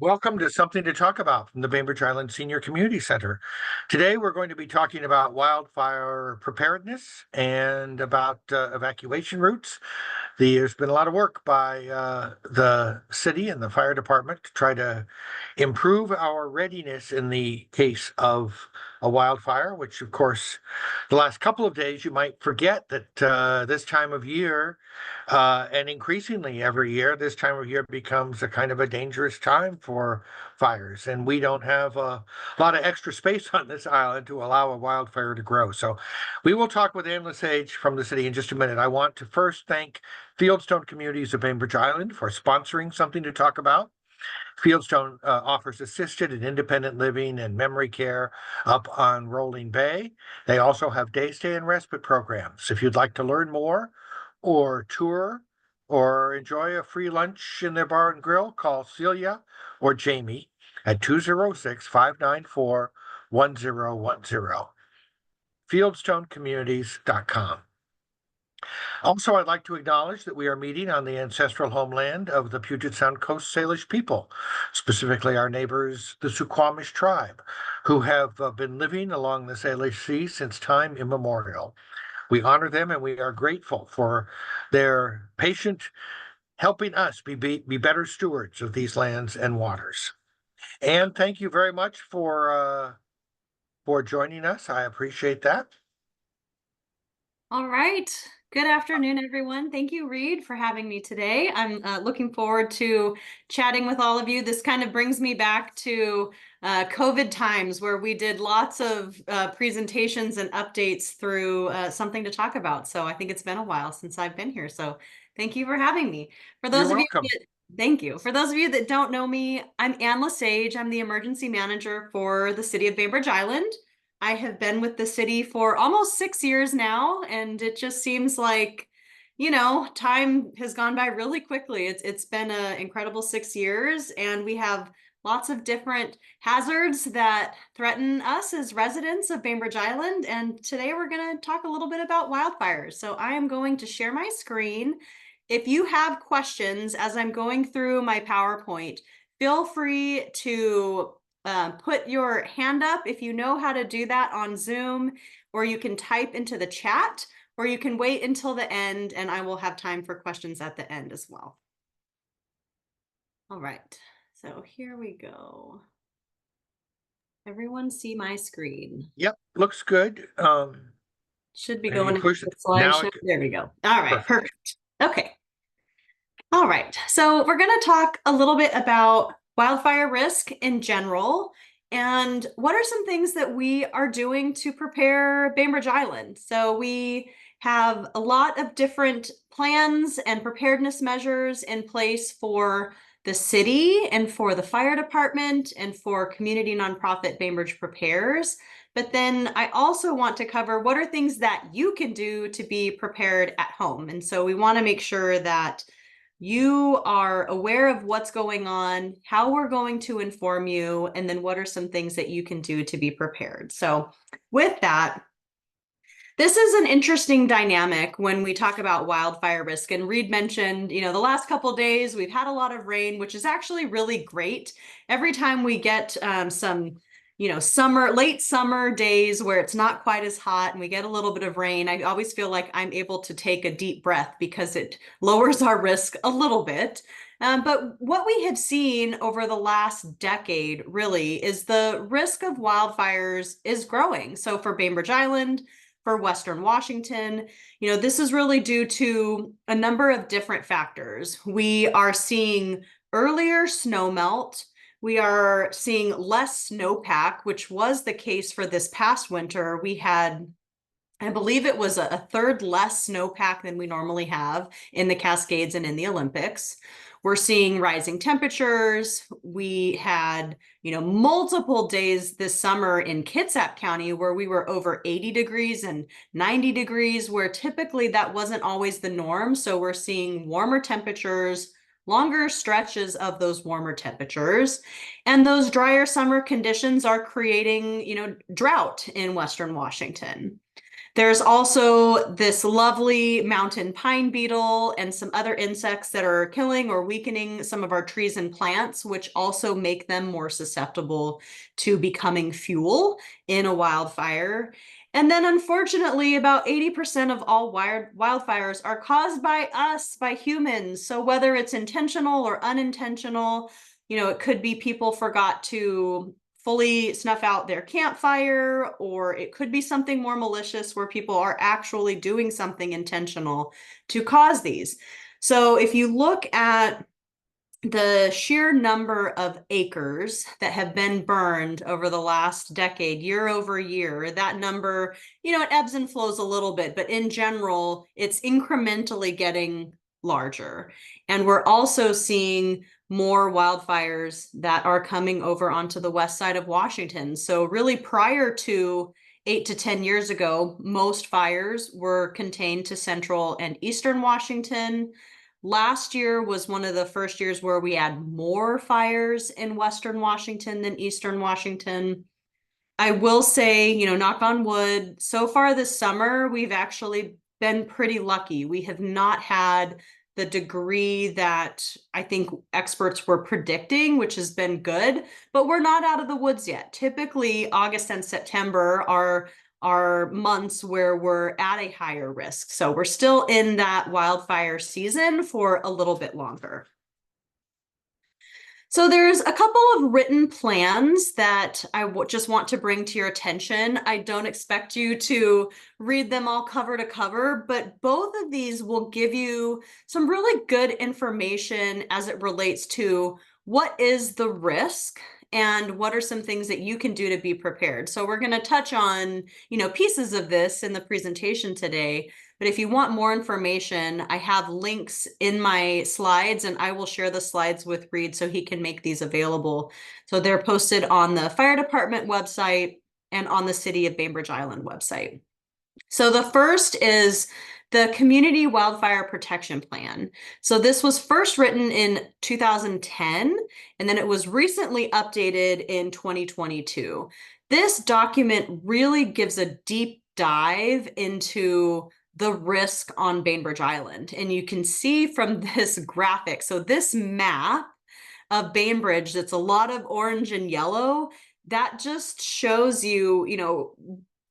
Welcome to Something to Talk About from the Bainbridge Island Senior Community Center. Today, we're going to be talking about wildfire preparedness and about evacuation routes. There's been a lot of work by the city and the fire department to try to improve our readiness in the case of a wildfire, which, of course, the last couple of days you might forget that this time of year, and increasingly every year, this time of year becomes a kind of a dangerous time for fires. And we don't have a lot of extra space on this island to allow a wildfire to grow. So we will talk with Ann Lesage from the city in just a minute. I want to first thank Fieldstone Communities of Bainbridge Island for sponsoring Something to Talk About. Fieldstone offers assisted and independent living and memory care up on Rolling Bay. They also have day stay and respite programs. If you'd like to learn more or tour or enjoy a free lunch in their bar and grill, call Celia or Jamie at 206-594-1010. FieldstoneCommunities.com. Also, I'd like to acknowledge that we are meeting on the ancestral homeland of the Puget Sound Coast Salish people, specifically our neighbors, the Suquamish tribe, who have been living along the Salish Sea since time immemorial. We honor them and we are grateful for their patient helping us be better stewards of these lands and waters. And thank you very much for joining us. I appreciate that. All right. Good afternoon, everyone. Thank you, Reed, for having me today. I'm looking forward to chatting with all of you. This kind of brings me back to COVID times where we did lots of presentations and updates through Something to Talk About. So I think it's been a while since I've been here. So thank you for having me. For those You're of you welcome. Thank you. For those of you that don't know me, I'm Ann Lesage. I'm the emergency manager for the city of Bainbridge Island. I have been with the city for almost 6 years now, and it just seems like, time has gone by really quickly. It's been an incredible 6 years, and we have lots of different hazards that threaten us as residents of Bainbridge Island. And today we're going to talk a little bit about wildfires. So I am going to share my screen. If you have questions as I'm going through my PowerPoint, feel free to put your hand up if you know how to do that on Zoom, or you can type into the chat, or you can wait until the end and I will have time for questions at the end as well. All right, so here we go. Everyone see my screen? Yep, looks good. Should be going into push the now. slideshow. There we go. All right, perfect. Okay. All right, so we're going to talk a little bit about wildfire risk in general, and what are some things that we are doing to prepare Bainbridge Island. So we have a lot of different plans and preparedness measures in place for the city and for the fire department and for community nonprofit Bainbridge Prepares. But then I also want to cover what are things that you can do to be prepared at home. And so we want to make sure that you are aware of what's going on, how we're going to inform you, and then what are some things that you can do to be prepared. So with that, this is an interesting dynamic when we talk about wildfire risk. And Reed mentioned, the last couple of days, we've had a lot of rain, which is actually really great. Every time we get some late summer days where it's not quite as hot and we get a little bit of rain, I always feel like I'm able to take a deep breath because it lowers our risk a little bit. But what we have seen over the last decade really is the risk of wildfires is growing. So for Bainbridge Island, for Western Washington, this is really due to a number of different factors. We are seeing earlier snow melt. We are seeing less snowpack, which was the case for this past winter. We had, I believe it was a third less snowpack than we normally have in the Cascades and in the Olympics. We're seeing rising temperatures. We had, multiple days this summer in Kitsap County where we were over 80 degrees and 90 degrees, where typically that wasn't always the norm. So we're seeing warmer temperatures, longer stretches of those warmer temperatures, and those drier summer conditions are creating, drought in Western Washington. There's also this lovely mountain pine beetle and some other insects that are killing or weakening some of our trees and plants, which also make them more susceptible to becoming fuel in a wildfire. And then unfortunately, about 80% of all wildfires are caused by us, by humans. So whether it's intentional or unintentional, it could be people forgot to fully snuff out their campfire, or it could be something more malicious where people are actually doing something intentional to cause these. So if you look at the sheer number of acres that have been burned over the last decade, year over year, that number, it ebbs and flows a little bit, but in general, it's incrementally getting larger. And we're also seeing more wildfires that are coming over onto the west side of Washington. So really prior to 8 to 10 years ago, most fires were contained to central and eastern Washington. Last year was one of the first years where we had more fires in Western Washington than Eastern Washington. I will say, knock on wood, so far this summer, we've actually been pretty lucky. We have not had the degree that I think experts were predicting, which has been good, but we're not out of the woods yet. Typically, August and September are months where we're at a higher risk. So we're still in that wildfire season for a little bit longer. So there's a couple of written plans that I just want to bring to your attention. I don't expect you to read them all cover to cover, but both of these will give you some really good information as it relates to what is the risk and what are some things that you can do to be prepared. So we're going to touch on, pieces of this in the presentation today. But if you want more information, I have links in my slides, and I will share the slides with Reed so he can make these available. So they're posted on the fire department website and on the City of Bainbridge Island website. So the first is the Community Wildfire Protection Plan. So this was first written in 2010, and then it was recently updated in 2022. This document really gives a deep dive into the risk on Bainbridge Island. And you can see from this graphic, so this map of Bainbridge, that's a lot of orange and yellow, that just shows you,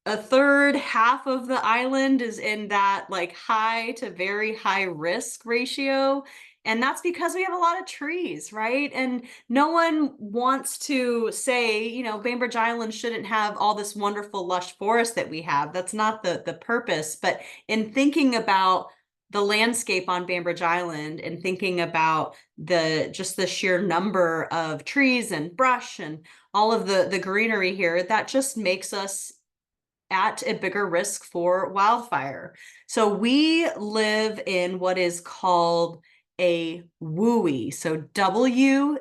a third, half of the island is in that like high to very high risk ratio. And that's because we have a lot of trees, right? And no one wants to say, Bainbridge Island shouldn't have all this wonderful lush forest that we have. That's not the purpose. But in thinking about the landscape on Bainbridge Island and thinking about just the sheer number of trees and brush and all of the greenery here, that just makes us at a bigger risk for wildfire. So we live in what is called a WUI. So WUI,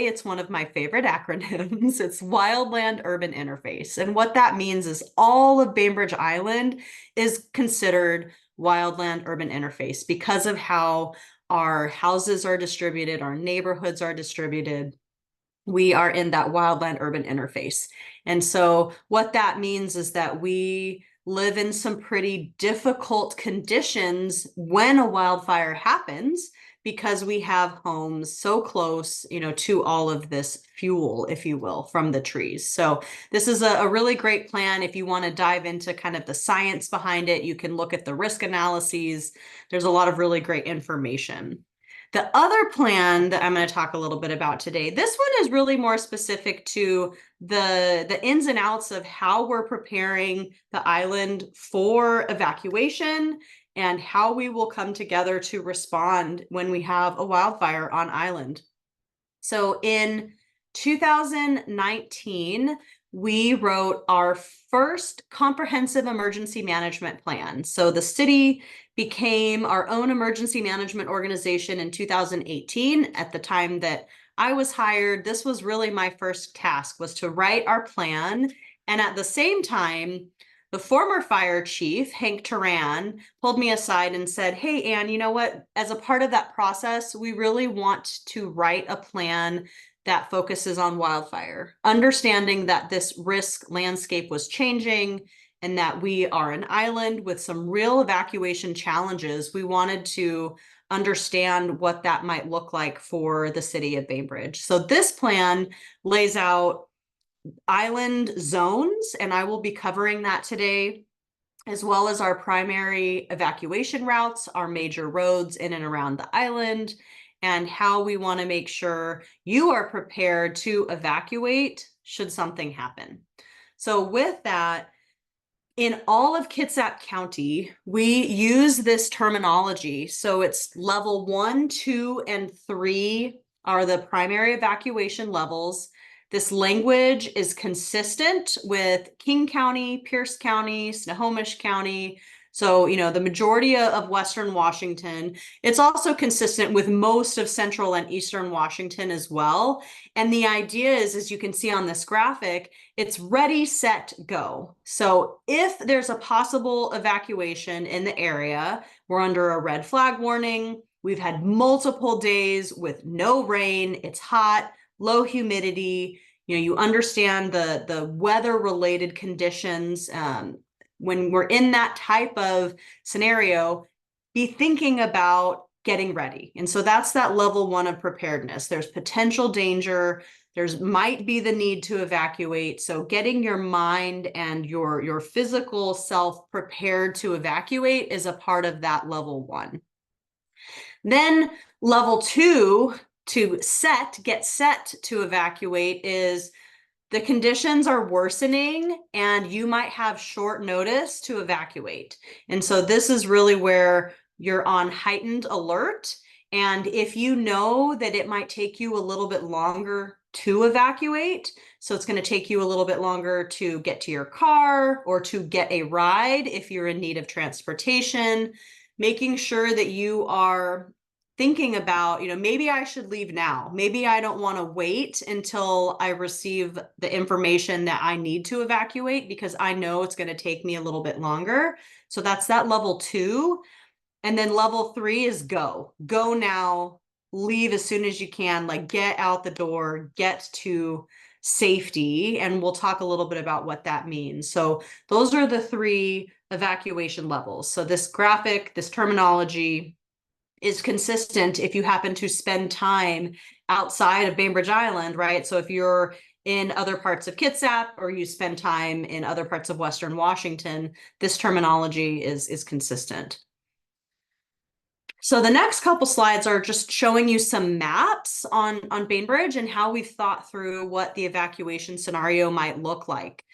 it's one of my favorite acronyms. It's Wildland Urban Interface. And what that means is all of Bainbridge Island is considered Wildland Urban Interface because of how our houses are distributed, our neighborhoods are distributed. We are in that wildland urban interface. And so what that means is that we live in some pretty difficult conditions when a wildfire happens because we have homes so close, to all of this fuel, if you will, from the trees. So this is a really great plan. If you want to dive into kind of the science behind it, you can look at the risk analyses. There's a lot of really great information. The other plan that I'm going to talk a little bit about today, this one is really more specific to the ins and outs of how we're preparing the island for evacuation and how we will come together to respond when we have a wildfire on island. So in 2019, we wrote our first comprehensive emergency management plan. So the city became our own emergency management organization in 2018. At the time that I was hired, this was really my first task, was to write our plan. And at the same time, the former fire chief, Hank Turan, pulled me aside and said, hey, Ann, you know what? As a part of that process, we really want to write a plan that focuses on wildfire, understanding that this risk landscape was changing and that we are an island with some real evacuation challenges, we wanted to understand what that might look like for the city of Bainbridge. So this plan lays out island zones, and I will be covering that today, as well as our primary evacuation routes, our major roads in and around the island, and how we want to make sure you are prepared to evacuate should something happen. So with that, in all of Kitsap County, we use this terminology. So it's level 1, 2, and 3 are the primary evacuation levels. This language is consistent with King County, Pierce County, Snohomish County. So, the majority of Western Washington. It's also consistent with most of Central and Eastern Washington as well. And the idea is, as you can see on this graphic, it's ready, set, go. So if there's a possible evacuation in the area, we're under a red flag warning. We've had multiple days with no rain. It's hot, low humidity. You understand the weather-related conditions. When we're in that type of scenario, be thinking about getting ready. And so that's that level 1 of preparedness. There's potential danger. There's might be the need to evacuate. So getting your mind and your physical self prepared to evacuate is a part of that level 1. Then level 2, to get set to evacuate, is the conditions are worsening and you might have short notice to evacuate. And so this is really where you're on heightened alert. And if you know that it might take you a little bit longer to evacuate, so it's going to take you a little bit longer to get to your car or to get a ride if you're in need of transportation, making sure that you are thinking about, maybe I should leave now. Maybe I don't want to wait until I receive the information that I need to evacuate because I know it's going to take me a little bit longer. So that's that level 2. And then level 3 is go. Go now, leave as soon as you can, like get out the door, get to safety. And we'll talk a little bit about what that means. So those are the 3 evacuation levels. So this graphic, this terminology is consistent if you happen to spend time outside of Bainbridge Island, right? So if you're in other parts of Kitsap or you spend time in other parts of Western Washington, this terminology is consistent. So the next couple slides are just showing you some maps on Bainbridge and how we've thought through what the evacuation scenario might look like.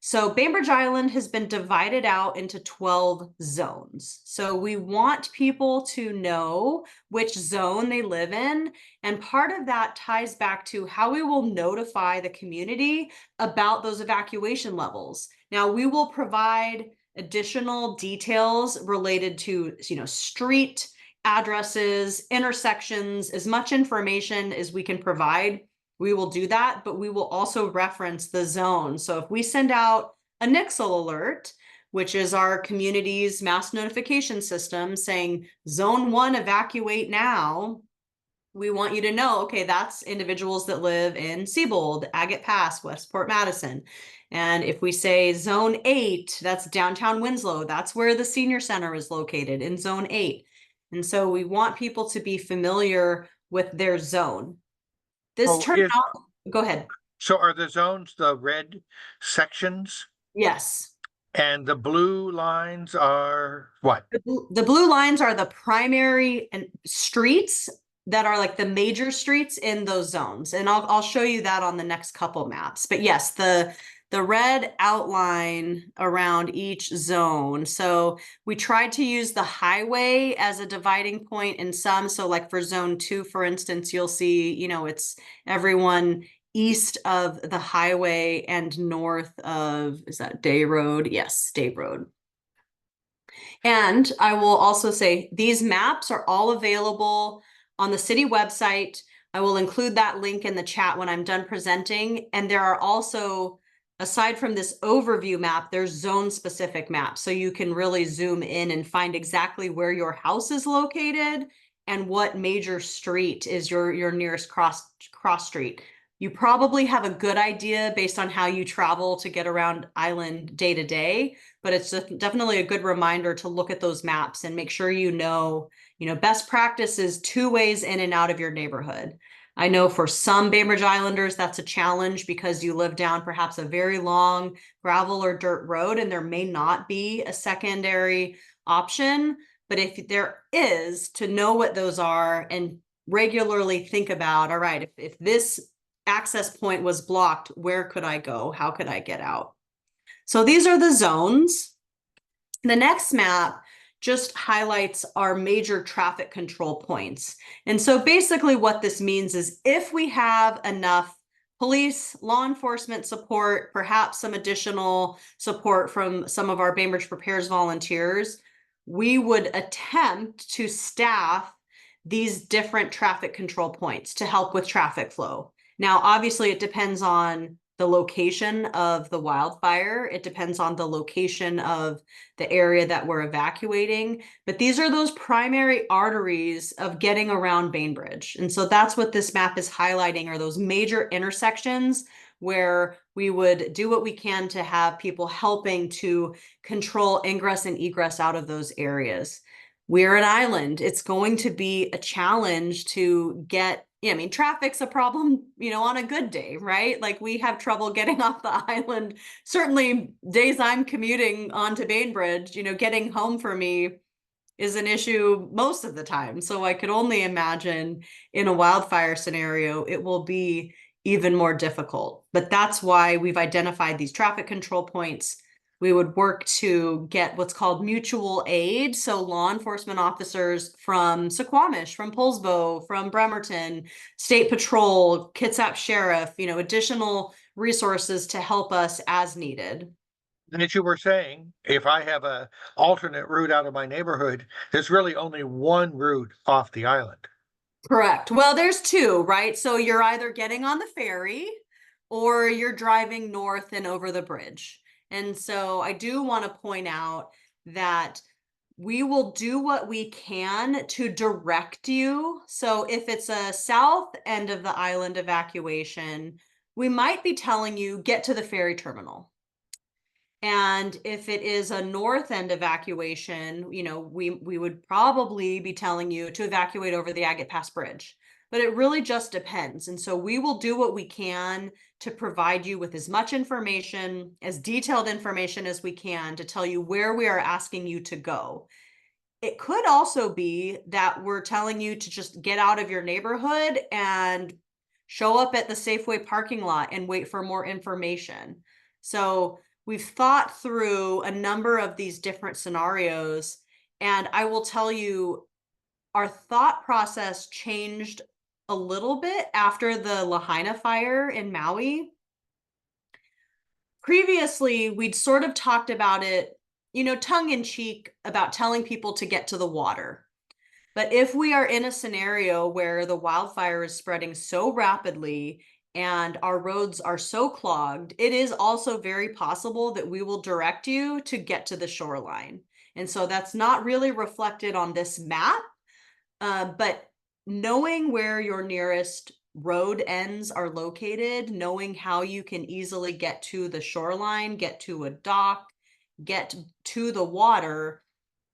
So Bainbridge Island has been divided out into 12 zones. So we want people to know which zone they live in. And part of that ties back to how we will notify the community about those evacuation levels. Now, we will provide additional details related to, street addresses, intersections, as much information as we can provide. We will do that, but we will also reference the zone. So if we send out a Nixle alert, which is our community's mass notification system saying zone 1 evacuate now, we want you to know, okay, that's individuals that live in Siebold, Agate Pass, Westport Madison. And if we say zone 8, that's downtown Winslow, that's where the senior center is located, in zone 8. And so we want people to be familiar with their zone. This turned out, go ahead. So are the zones the red sections? Yes. And the blue lines are what? The blue lines are the primary and streets that are like the major streets in those zones. And I'll show you that on the next couple maps. But yes, the red outline around each zone. So we tried to use the highway as a dividing point in some. So like for zone 2, for instance, you'll see, it's everyone east of the highway and north of, is that Day Road? Yes, Day Road. And I will also say these maps are all available on the city website. I will include that link in the chat when I'm done presenting. And there are also, aside from this overview map, there's zone-specific maps. So you can really zoom in and find exactly where your house is located and what major street is your nearest cross street. You probably have a good idea based on how you travel to get around island day to day, but it's definitely a good reminder to look at those maps and make sure best practice is 2 ways in and out of your neighborhood. I know for some Bainbridge Islanders, that's a challenge because you live down perhaps a very long gravel or dirt road, and there may not be a secondary option. But if there is, to know what those are and regularly think about, all right, if this access point was blocked, where could I go? How could I get out? So these are the zones. The next map just highlights our major traffic control points. And so basically what this means is if we have enough police, law enforcement support, perhaps some additional support from some of our Bainbridge Prepares volunteers, we would attempt to staff these different traffic control points to help with traffic flow. Now, obviously, it depends on the location of the wildfire. It depends on the location of the area that we're evacuating. But these are those primary arteries of getting around Bainbridge. And so that's what this map is highlighting, are those major intersections where we would do what we can to have people helping to control ingress and egress out of those areas. We're an island. It's going to be a challenge to get, traffic's a problem, on a good day, right? Like we have trouble getting off the island. Certainly days I'm commuting onto Bainbridge, getting home for me is an issue most of the time. So I could only imagine in a wildfire scenario, it will be even more difficult. But that's why we've identified these traffic control points. We would work to get what's called mutual aid. So law enforcement officers from Suquamish, from Poulsbo, from Bremerton, State Patrol, Kitsap Sheriff, additional resources to help us as needed. And as you were saying, if I have a alternate route out of my neighborhood, there's really only one route off the island. Correct. Well, there's two, right? So you're either getting on the ferry or you're driving north and over the bridge. And so I do want to point out that we will do what we can to direct you. So if it's a south end of the island evacuation, we might be telling you get to the ferry terminal. And if it is a north end evacuation, we would probably be telling you to evacuate over the Agate Pass Bridge. But it really just depends. And so we will do what we can to provide you with as much information, as detailed information as we can to tell you where we are asking you to go. It could also be that we're telling you to just get out of your neighborhood and show up at the Safeway parking lot and wait for more information. So we've thought through a number of these different scenarios, and I will tell you, our thought process changed a little bit after the Lahaina fire in Maui. Previously, we'd sort of talked about it, tongue in cheek, about telling people to get to the water. But if we are in a scenario where the wildfire is spreading so rapidly and our roads are so clogged, it is also very possible that we will direct you to get to the shoreline. And so that's not really reflected on this map, but knowing where your nearest road ends are located, knowing how you can easily get to the shoreline, get to a dock, get to the water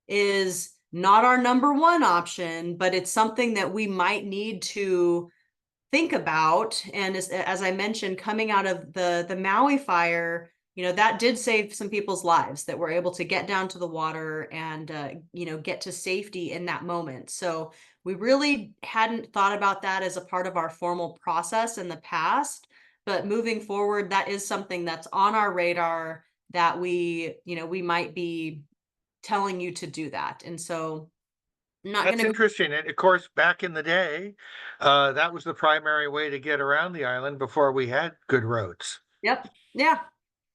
is not our number one option, but it's something that we might need to think about. And as I mentioned, coming out of the Maui fire, that did save some people's lives that were able to get down to the water and, get to safety in that moment. So we really hadn't thought about that as a part of our formal process in the past, but moving forward, that is something that's on our radar that we might be telling you to do that. And so That's interesting. And of course, back in the day, that was the primary way to get around the island before we had good roads. Yep. Yeah.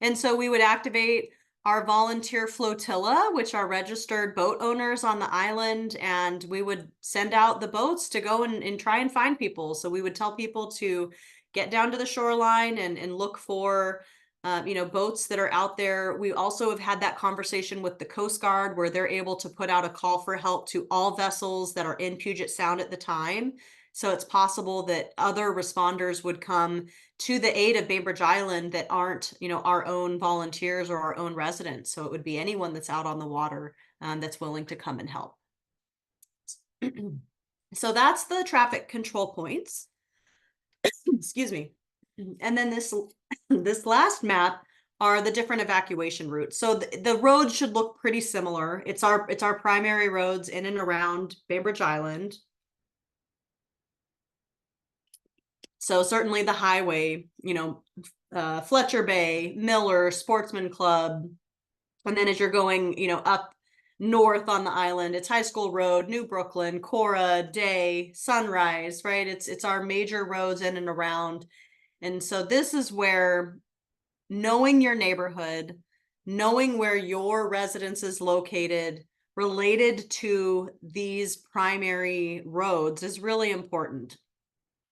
And so we would activate our volunteer flotilla, which are registered boat owners on the island, and we would send out the boats to go and try and find people. So we would tell people to get down to the shoreline and look for boats that are out there. We also have had that conversation with the Coast Guard where they're able to put out a call for help to all vessels that are in Puget Sound at the time So it's possible that other responders would come to the aid of Bainbridge Island that aren't, our own volunteers or our own residents. So it would be anyone that's out on the water that's willing to come and help. So that's the traffic control points. Excuse me. And then this last map are the different evacuation routes. So the roads should look pretty similar. It's our primary roads in and around Bainbridge Island. So certainly the highway, Fletcher Bay, Miller, Sportsman Club. And then as you're going, up north on the island, it's High School Road, New Brooklyn, Cora, Day, Sunrise, right? It's our major roads in and around. And so this is where knowing your neighborhood, knowing where your residence is located related to these primary roads is really important.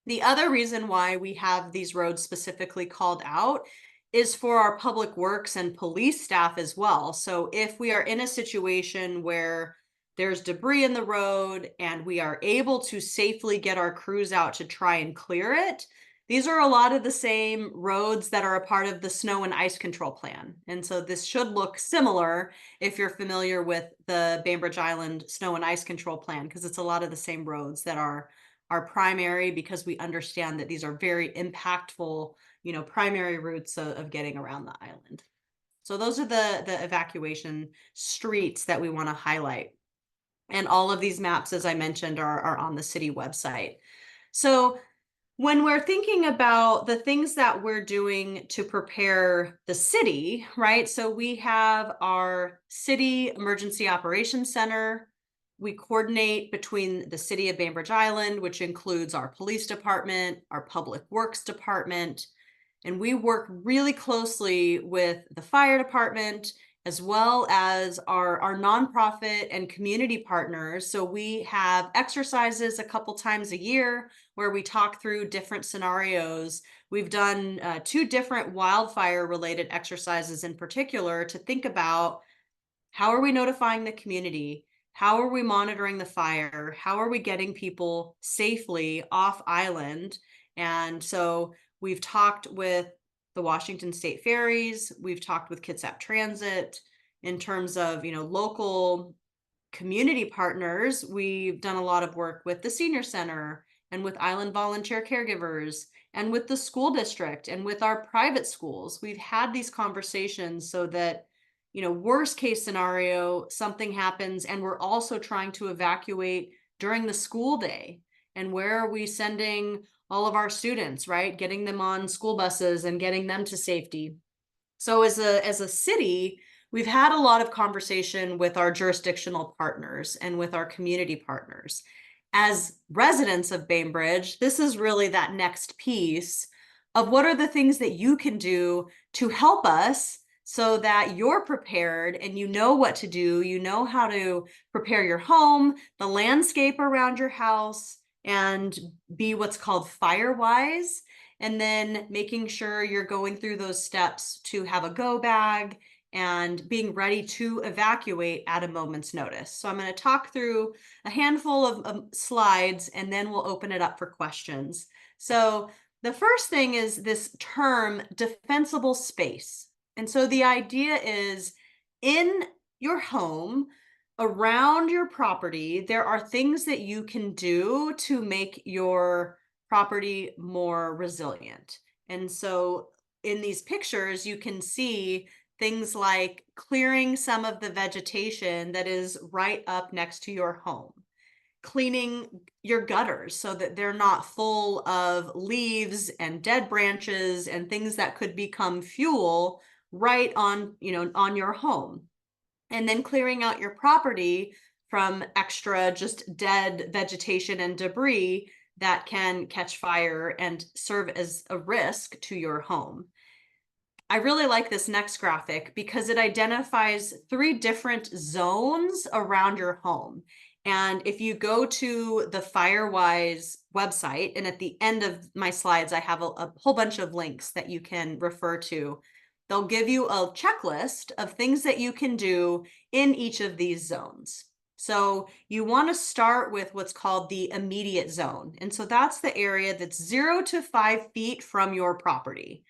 The other reason why we have these roads specifically called out is for our public works and police staff as well. So if we are in a situation where there's debris in the road and we are able to safely get our crews out to try and clear it, these are a lot of the same roads that are a part of the snow and ice control plan. And so this should look similar if you're familiar with the Bainbridge Island snow and ice control plan, because it's a lot of the same roads that are primary, because we understand that these are very impactful, primary routes of getting around the island. So those are the evacuation streets that we want to highlight. And all of these maps, as I mentioned, are on the city website. So when we're thinking about the things that we're doing to prepare the city, right? So we have our City Emergency Operations Center. We coordinate between the city of Bainbridge Island, which includes our police department, our public works department, and we work really closely with the fire department as well as our nonprofit and community partners. So we have exercises a couple times a year where we talk through different scenarios. We've done 2 different wildfire related exercises in particular to think about how are we notifying the community? How are we monitoring the fire? How are we getting people safely off island? And so we've talked with the Washington State Ferries. We've talked with Kitsap Transit in terms of, local community partners. We've done a lot of work with the senior center and with island volunteer caregivers and with the school district and with our private schools. We've had these conversations so that, worst case scenario, something happens and we're also trying to evacuate during the school day. And where are we sending all of our students, right? Getting them on school buses and getting them to safety. So as a city, we've had a lot of conversation with our jurisdictional partners and with our community partners. As residents of Bainbridge, this is really that next piece of what are the things that you can do to help us so that you're prepared and you know what to do, you know how to prepare your home, the landscape around your house, and be what's called firewise. And then making sure you're going through those steps to have a go bag and being ready to evacuate at a moment's notice. So I'm going to talk through a handful of slides and then we'll open it up for questions. So the first thing is this term defensible space. And so the idea is in your home, around your property, there are things that you can do to make your property more resilient. And so in these pictures, you can see things like clearing some of the vegetation that is right up next to your home, cleaning your gutters so that they're not full of leaves and dead branches and things that could become fuel right on, on your home. And then clearing out your property from extra just dead vegetation and debris that can catch fire and serve as a risk to your home. I really like this next graphic because it identifies 3 different zones around your home. And if you go to the Firewise website, and at the end of my slides, I have a whole bunch of links that you can refer to. They'll give you a checklist of things that you can do in each of these zones. So you want to start with what's called the immediate zone. And so that's the area that's 0 to 5 feet from your property.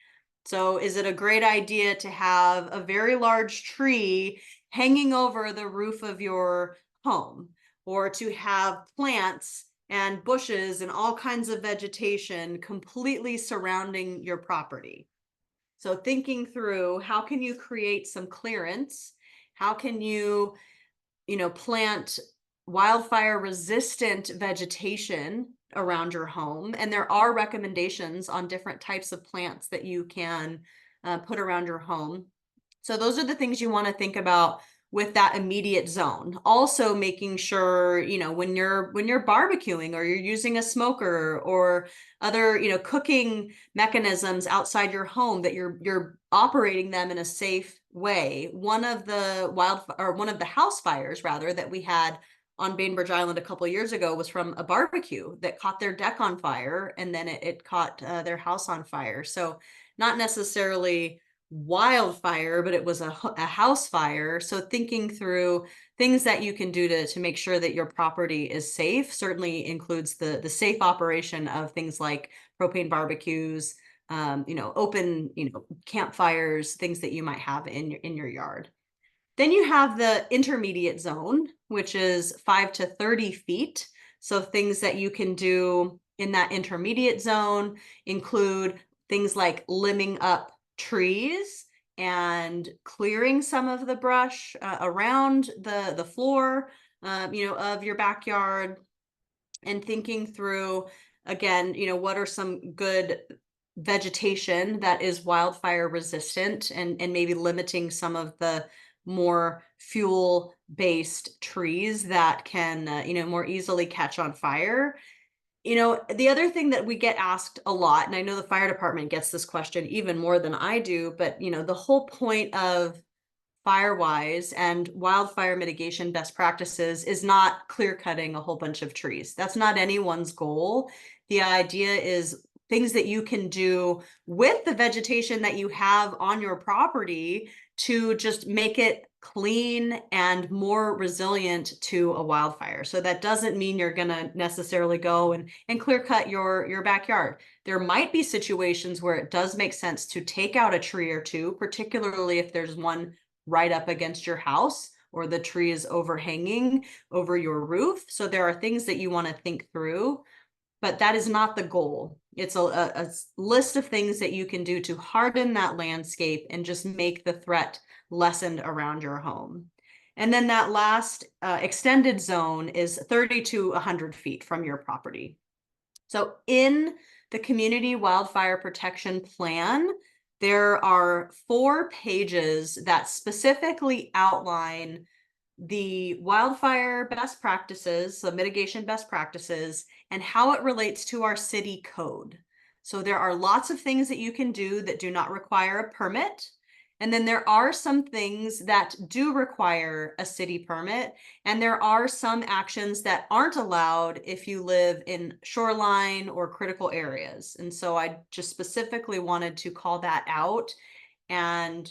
So is it a great idea to have a very large tree hanging over the roof of your home, or to have plants and bushes and all kinds of vegetation completely surrounding your property? So thinking through, how can you create some clearance? How can you plant wildfire resistant vegetation around your home? And there are recommendations on different types of plants that you can put around your home. So those are the things you want to think about with that immediate zone. Also making sure, when you're barbecuing or you're using a smoker or other, cooking mechanisms outside your home, that you're operating them in a safe way. One of the house fires rather that we had on Bainbridge Island a couple of years ago was from a barbecue that caught their deck on fire, and then it caught their house on fire. So not necessarily wildfire, but it was a house fire. So thinking through things that you can do to make sure that your property is safe certainly includes the safe operation of things like propane barbecues, open, campfires, things that you might have in your yard. Then you have the intermediate zone, which is 5 to 30 feet. So things that you can do in that intermediate zone include things like limbing up trees and clearing some of the brush around the floor, of your backyard, and thinking through, again, what are some good vegetation that is wildfire resistant, and maybe limiting some of the more fuel based trees that can more easily catch on fire. The other thing that we get asked a lot, and I know the fire department gets this question even more than I do, but the whole point of Firewise and wildfire mitigation best practices is not clear cutting a whole bunch of trees. That's not anyone's goal. The idea is things that you can do with the vegetation that you have on your property to just make it clean and more resilient to a wildfire. So that doesn't mean you're going to necessarily go and clear cut your backyard. There might be situations where it does make sense to take out a tree or two, particularly if there's one right up against your house or the tree is overhanging over your roof. So there are things that you want to think through, but that is not the goal. It's a list of things that you can do to harden that landscape and just make the threat lessened around your home. And then that last extended zone is 30 to 100 feet from your property. So in the Community Wildfire Protection Plan, there are 4 pages that specifically outline the wildfire best practices, the mitigation best practices, and how it relates to our city code. So there are lots of things that you can do that do not require a permit. And then there are some things that do require a city permit, and there are some actions that aren't allowed if you live in shoreline or critical areas. And so I just specifically wanted to call that out and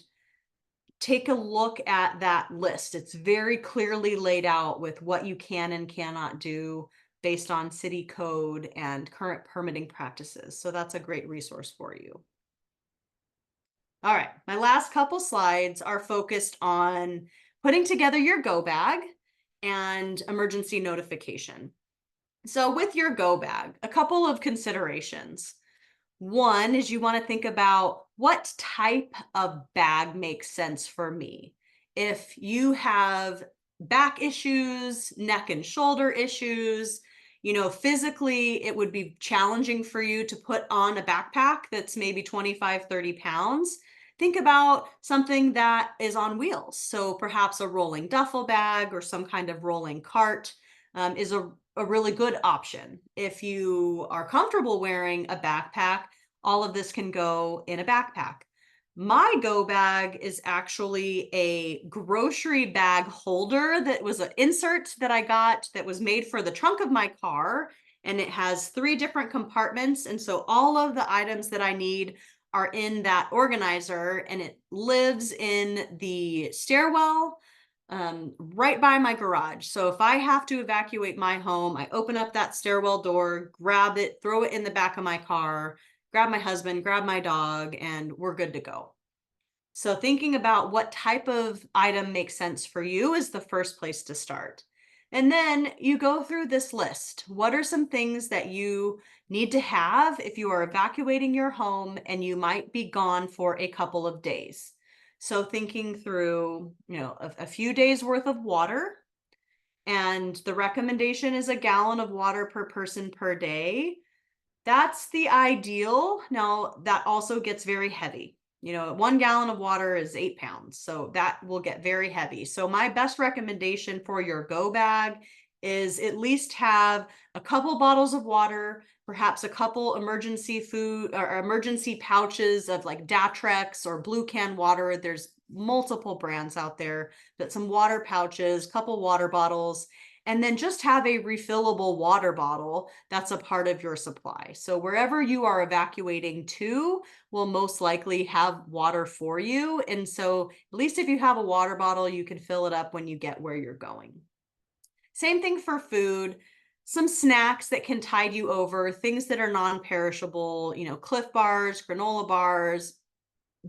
take a look at that list. It's very clearly laid out with what you can and cannot do based on city code and current permitting practices. So that's a great resource for you. All right, my last couple slides are focused on putting together your go bag and emergency notification. So with your go bag, a couple of considerations. One is you want to think about what type of bag makes sense for me. If you have back issues, neck and shoulder issues, physically it would be challenging for you to put on a backpack that's maybe 25, 30 pounds. Think about something that is on wheels. So perhaps a rolling duffel bag or some kind of rolling cart is a really good option. If you are comfortable wearing a backpack, all of this can go in a backpack. My go bag is actually a grocery bag holder that was an insert that I got that was made for the trunk of my car, and it has 3 different compartments. And so all of the items that I need are in that organizer, and it lives in the stairwell, right by my garage. So if I have to evacuate my home, I open up that stairwell door, grab it, throw it in the back of my car, grab my husband, grab my dog, and we're good to go. So thinking about what type of item makes sense for you is the first place to start. And then you go through this list. What are some things that you need to have if you are evacuating your home and you might be gone for a couple of days? So thinking through, a few days worth of water, and the recommendation is a gallon of water per person per day. That's the ideal. Now, that also gets very heavy. 1 gallon of water is 8 pounds, so that will get very heavy. So my best recommendation for your go bag is at least have a couple bottles of water, perhaps a couple emergency food or emergency pouches of like Datrex or Blue Can water. There's multiple brands out there, but some water pouches, couple water bottles, and then just have a refillable water bottle that's a part of your supply. So wherever you are evacuating to will most likely have water for you. And so at least if you have a water bottle, you can fill it up when you get where you're going. Same thing for food. Some snacks that can tide you over, things that are non-perishable, Cliff Bars, granola bars,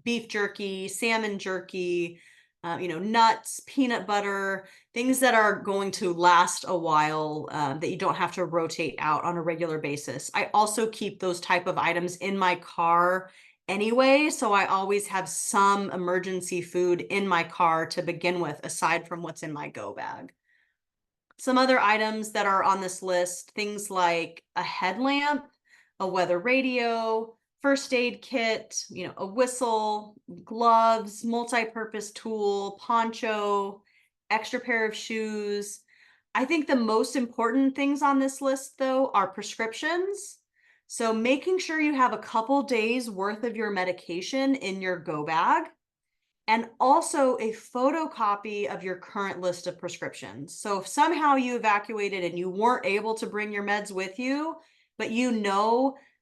beef jerky, salmon jerky, nuts, peanut butter, things that are going to last a while, that you don't have to rotate out on a regular basis. I also keep those type of items in my car anyway, so I always have some emergency food in my car to begin with, aside from what's in my go bag. Some other items that are on this list, things like a headlamp, a weather radio, first aid kit, a whistle, gloves, multi-purpose tool, poncho, extra pair of shoes. I think the most important things on this list, though, are prescriptions. So making sure you have a couple days worth of your medication in your go bag, and also a photocopy of your current list of prescriptions. So if somehow you evacuated and you weren't able to bring your meds with you, but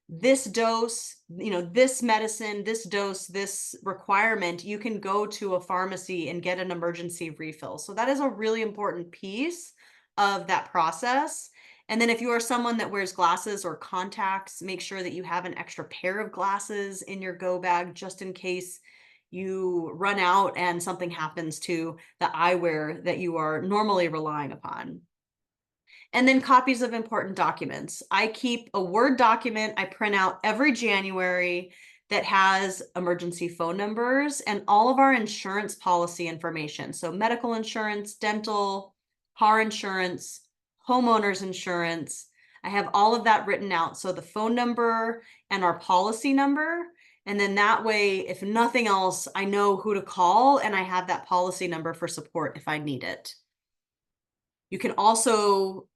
this dose, this medicine, this dose, this requirement, you can go to a pharmacy and get an emergency refill. So that is a really important piece of that process. And then if you are someone that wears glasses or contacts, make sure that you have an extra pair of glasses in your go bag just in case you run out and something happens to the eyewear that you are normally relying upon. And then copies of important documents. I keep a Word document I print out every January that has emergency phone numbers and all of our insurance policy information. So medical insurance, dental, car insurance, homeowners insurance. I have all of that written out. So the phone number and our policy number. And then that way, if nothing else, I know who to call and I have that policy number for support if I need it. You can also,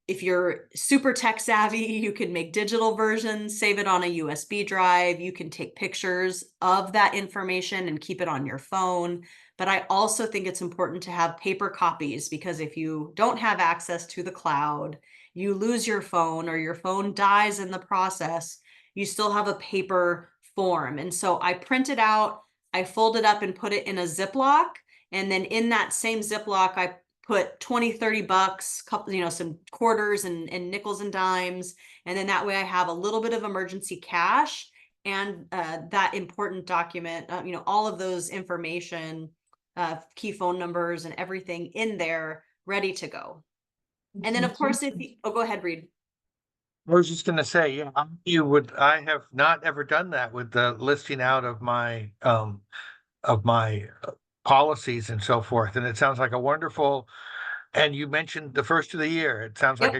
if you're super tech savvy, you can make digital versions, save it on a USB drive. You can take pictures of that information and keep it on your phone. But I also think it's important to have paper copies, because if you don't have access to the cloud, you lose your phone or your phone dies in the process, you still have a paper form. And so I print it out, I fold it up and put it in a Ziploc. And then in that same Ziploc, I put 20, 30 bucks, couple, some quarters and nickels and dimes. And then that way I have a little bit of emergency cash and that important document, all of those information, key phone numbers and everything in there ready to go. And then of course, go ahead, Reed. I was just going to say, yeah, I have not ever done that with the listing out of my policies and so forth. And it sounds like a wonderful, and you mentioned the first of the year. It sounds like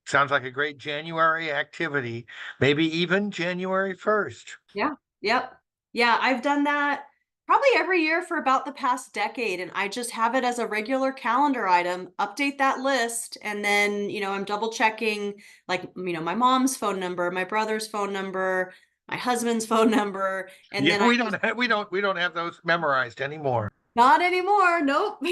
sounds like a great January activity, maybe even January 1st. Yeah. Yep. Yeah. I've done that probably every year for about the past decade. And I just have it as a regular calendar item, update that list. And then, I'm double checking like, my mom's phone number, my brother's phone number, my husband's phone number. And Yeah, then we don't have those memorized anymore. Not anymore. Nope.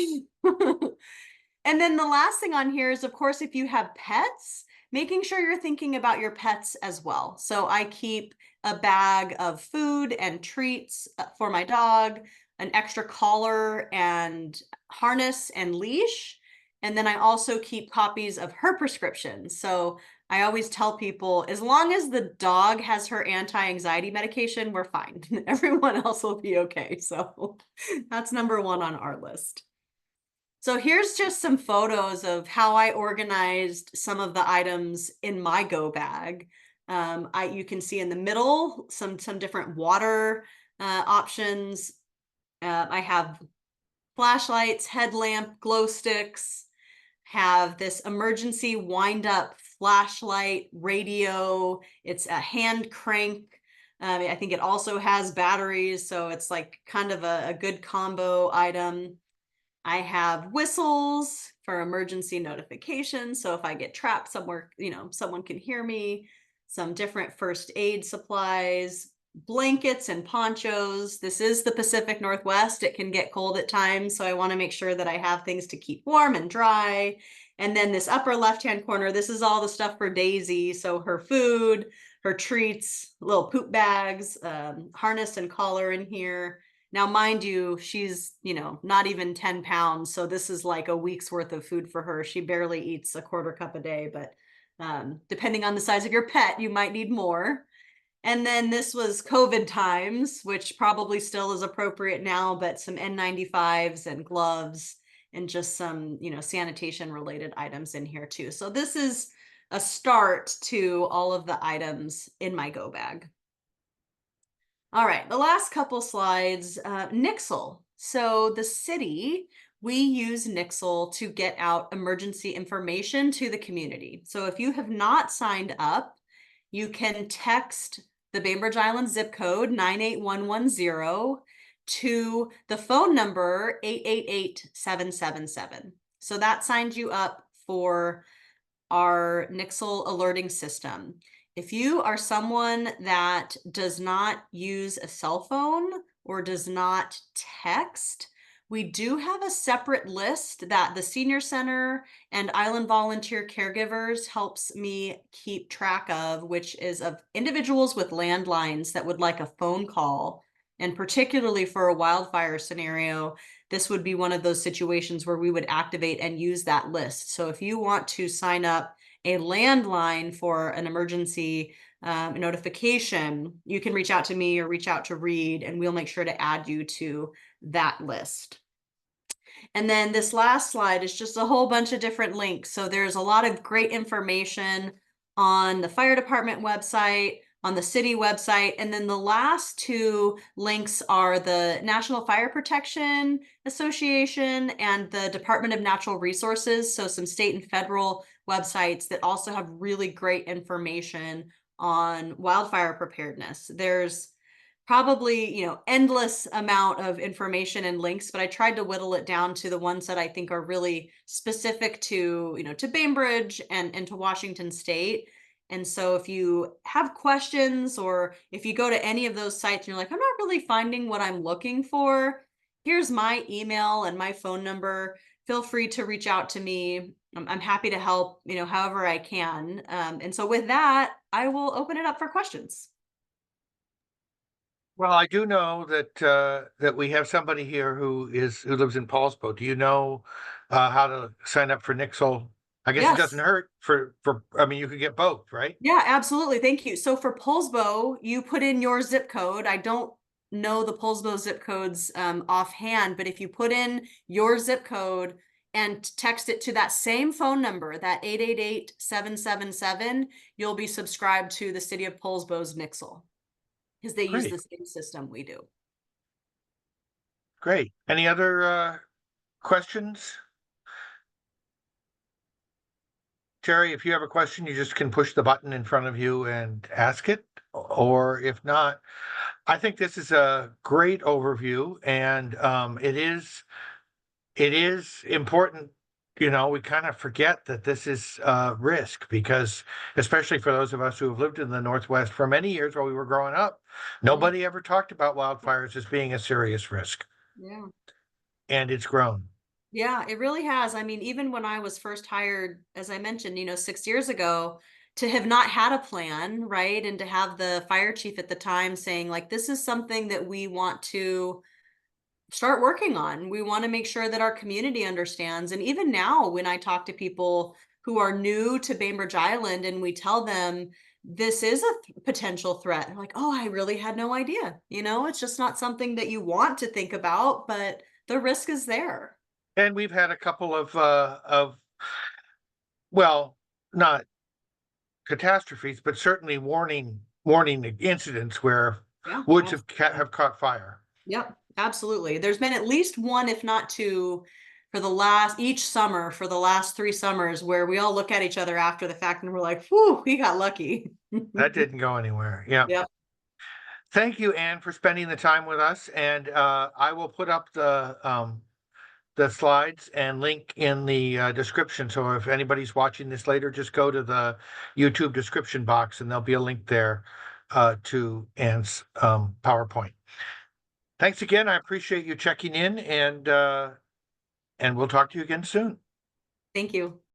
And then the last thing on here is, of course, if you have pets, making sure you're thinking about your pets as well. So I keep a bag of food and treats for my dog, an extra collar and harness and leash. And then I also keep copies of her prescriptions. So I always tell people, as long as the dog has her anti-anxiety medication, we're fine. Everyone else will be okay. So that's number one on our list. So here's just some photos of how I organized some of the items in my go bag. You can see in the middle some different water options. I have flashlights, headlamp, glow sticks, have this emergency wind up flashlight, radio. It's a hand crank. I think it also has batteries, so it's like kind of a good combo item. I have whistles for emergency notifications. So if I get trapped somewhere, someone can hear me. Some different first aid supplies, blankets and ponchos. This is the Pacific Northwest. It can get cold at times. So I want to make sure that I have things to keep warm and dry. And then this upper left-hand corner, this is all the stuff for Daisy. So her food, her treats, little poop bags, harness and collar in here. Now, mind you, she's, not even 10 pounds. So this is like a week's worth of food for her. She barely eats a quarter cup a day, but depending on the size of your pet, you might need more. And then this was COVID times, which probably still is appropriate now, but some N95s and gloves and just some, sanitation related items in here too. So this is a start to all of the items in my go bag. All right, the last couple slides, Nixle. So the city, we use Nixle to get out emergency information to the community. So if you have not signed up, you can text the Bainbridge Island zip code 98110 to the phone number 888-777. So that signs you up for our Nixle alerting system. If you are someone that does not use a cell phone or does not text, we do have a separate list that the Senior Center and Island Volunteer Caregivers helps me keep track of, which is of individuals with landlines that would like a phone call. And particularly for a wildfire scenario, this would be one of those situations where we would activate and use that list. So if you want to sign up a landline for an emergency notification, you can reach out to me or reach out to Reed, and we'll make sure to add you to that list. And then this last slide is just a whole bunch of different links. So there's a lot of great information on the fire department website, on the city website. And then the last two links are the National Fire Protection Association and the Department of Natural Resources. So some state and federal websites that also have really great information on wildfire preparedness. There's probably, endless amount of information and links, but I tried to whittle it down to the ones that I think are really specific to, to Bainbridge and to Washington State. And so if you have questions, or if you go to any of those sites and you're like, I'm not really finding what I'm looking for, here's my email and my phone number. Feel free to reach out to me. I'm happy to help, however I can. And so with that, I will open it up for questions. Well, I do know that we have somebody here who lives in Paulsbo. Do you know how to sign up for Nixle? I guess it doesn't Yes. hurt I mean, you could get both, right? Yeah, absolutely. Thank you. So for Poulsbo, you put in your zip code. I don't know the Poulsbo zip codes offhand, but if you put in your zip code and text it to that same phone number, that 888-777, you'll be subscribed to the City of Poulsbo's Nixle because they use Great, the same system we do. great. Any other questions? Terry, if you have a question, you just can push the button in front of you and ask it. Or if not, I think this is a great overview, and it is important. We kind of forget that this is risk, because especially for those of us who have lived in the Northwest for many years while we were growing up, nobody ever talked about wildfires as being a serious risk, Yeah. and it's grown. Yeah, it really has. I mean, even when I was first hired, as I mentioned, 6 years ago, to have not had a plan, right? And to have the fire chief at the time saying, like, this is something that we want to start working on. We want to make sure that our community understands. And even now, when I talk to people who are new to Bainbridge Island and we tell them this is a potential threat, they're like, oh, I really had no idea. It's just not something that you want to think about, but the risk is there. And we've had a couple of, well, not catastrophes, but certainly warning incidents where Yeah. woods have caught fire. Yep, absolutely. There's been at least one, if not two, each summer for the last 3 summers where we all look at each other after the fact and we're like, whew, we got lucky. That didn't go anywhere. Yeah. Yep. Thank you, Anne, for spending the time with us. And I will put up the slides and link in the description. So if anybody's watching this later, just go to the YouTube description box and there'll be a link there to Anne's PowerPoint. Thanks again. I appreciate you checking in, and we'll talk to you again soon. Thank you.